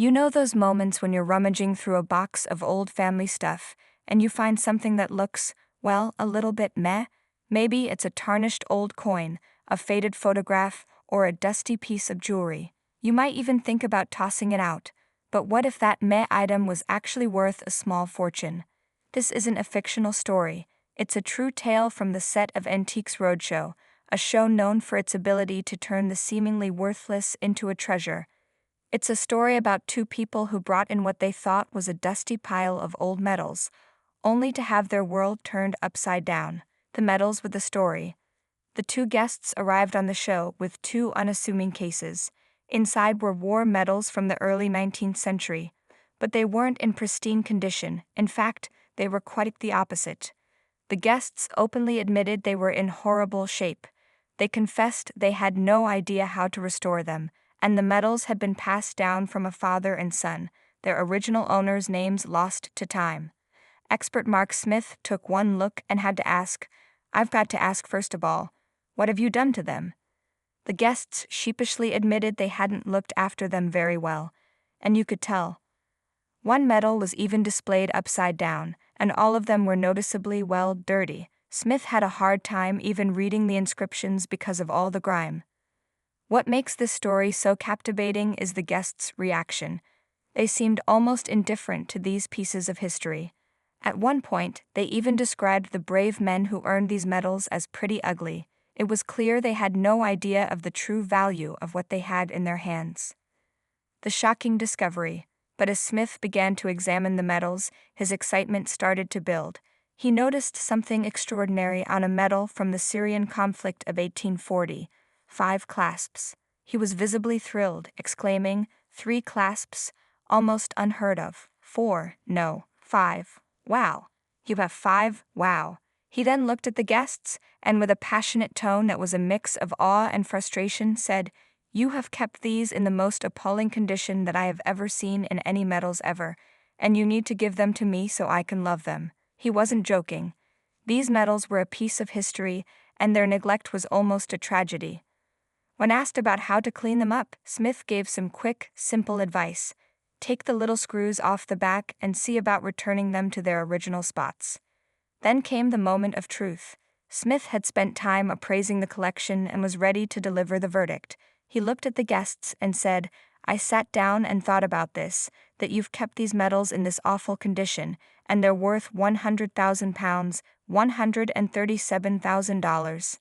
You know those moments when you're rummaging through a box of old family stuff and you find something that looks, well, a little bit meh? Maybe it's a tarnished old coin, a faded photograph, or a dusty piece of jewelry. You might even think about tossing it out. But what if that meh item was actually worth a small fortune? This isn't a fictional story. It's a true tale from the set of Antiques Roadshow, a show known for its ability to turn the seemingly worthless into a treasure. It's a story about two people who brought in what they thought was a dusty pile of old medals, only to have their world turned upside down. The medals were the story. The two guests arrived on the show with two unassuming cases. Inside were war medals from the early 19th century, but they weren't in pristine condition. In fact, they were quite the opposite. The guests openly admitted they were in horrible shape. They confessed they had no idea how to restore them, and the medals had been passed down from a father and son, their original owners' names lost to time. Expert Mark Smith took one look and had to ask, "I've got to ask first of all, what have you done to them?" The guests sheepishly admitted they hadn't looked after them very well, and you could tell. One medal was even displayed upside down, and all of them were noticeably, well, dirty. Smith had a hard time even reading the inscriptions because of all the grime. What makes this story so captivating is the guests' reaction. They seemed almost indifferent to these pieces of history. At one point, they even described the brave men who earned these medals as pretty ugly. It was clear they had no idea of the true value of what they had in their hands. The shocking discovery. But as Smith began to examine the medals, his excitement started to build. He noticed something extraordinary on a medal from the Syrian conflict of 1840. 5 clasps. He was visibly thrilled, exclaiming, "3 clasps? Almost unheard of. 4, no, 5. Wow. You have 5, wow." He then looked at the guests, and with a passionate tone that was a mix of awe and frustration, said, "You have kept these in the most appalling condition that I have ever seen in any medals ever, and you need to give them to me so I can love them." He wasn't joking. These medals were a piece of history, and their neglect was almost a tragedy. When asked about how to clean them up, Smith gave some quick, simple advice. Take the little screws off the back and see about returning them to their original spots. Then came the moment of truth. Smith had spent time appraising the collection and was ready to deliver the verdict. He looked at the guests and said, "I sat down and thought about this, that you've kept these medals in this awful condition, and they're worth £100,000, $137,000.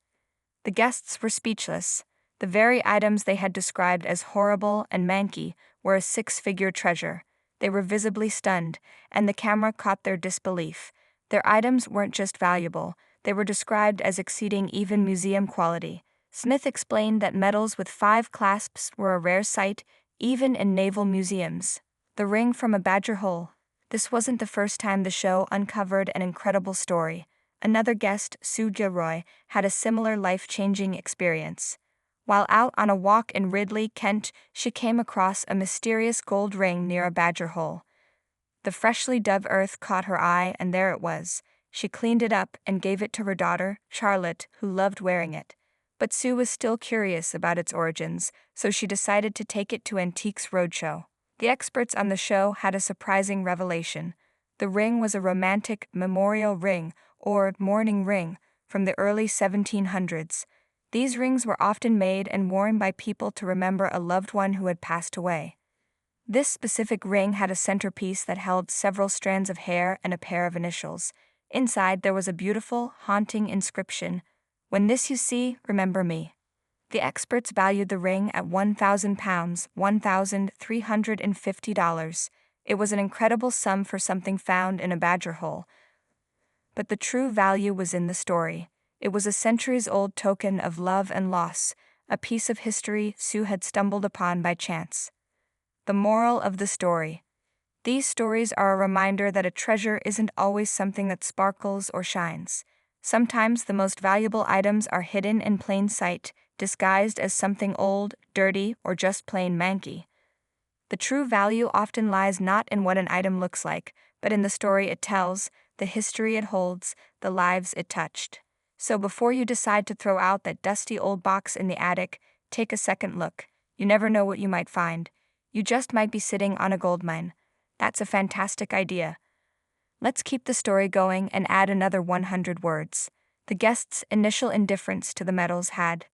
The guests were speechless. The very items they had described as horrible and manky were a 6-figure treasure. They were visibly stunned, and the camera caught their disbelief. Their items weren't just valuable, they were described as exceeding even museum quality. Smith explained that medals with 5 clasps were a rare sight, even in naval museums. The ring from a badger hole. This wasn't the first time the show uncovered an incredible story. Another guest, Sue Gilroy, had a similar life-changing experience. While out on a walk in Ridley, Kent, she came across a mysterious gold ring near a badger hole. The freshly dug earth caught her eye, and there it was. She cleaned it up and gave it to her daughter, Charlotte, who loved wearing it. But Sue was still curious about its origins, so she decided to take it to Antiques Roadshow. The experts on the show had a surprising revelation. The ring was a romantic memorial ring, or mourning ring, from the early 1700s. These rings were often made and worn by people to remember a loved one who had passed away. This specific ring had a centerpiece that held several strands of hair and a pair of initials. Inside there was a beautiful, haunting inscription, "When this you see, remember me." The experts valued the ring at £1,000, $1,350. It was an incredible sum for something found in a badger hole. But the true value was in the story. It was a centuries-old token of love and loss, a piece of history Sue had stumbled upon by chance. The moral of the story. These stories are a reminder that a treasure isn't always something that sparkles or shines. Sometimes the most valuable items are hidden in plain sight, disguised as something old, dirty, or just plain manky. The true value often lies not in what an item looks like, but in the story it tells, the history it holds, the lives it touched. So before you decide to throw out that dusty old box in the attic, take a second look. You never know what you might find. You just might be sitting on a gold mine. That's a fantastic idea. Let's keep the story going and add another 100 words. The guest's initial indifference to the metals had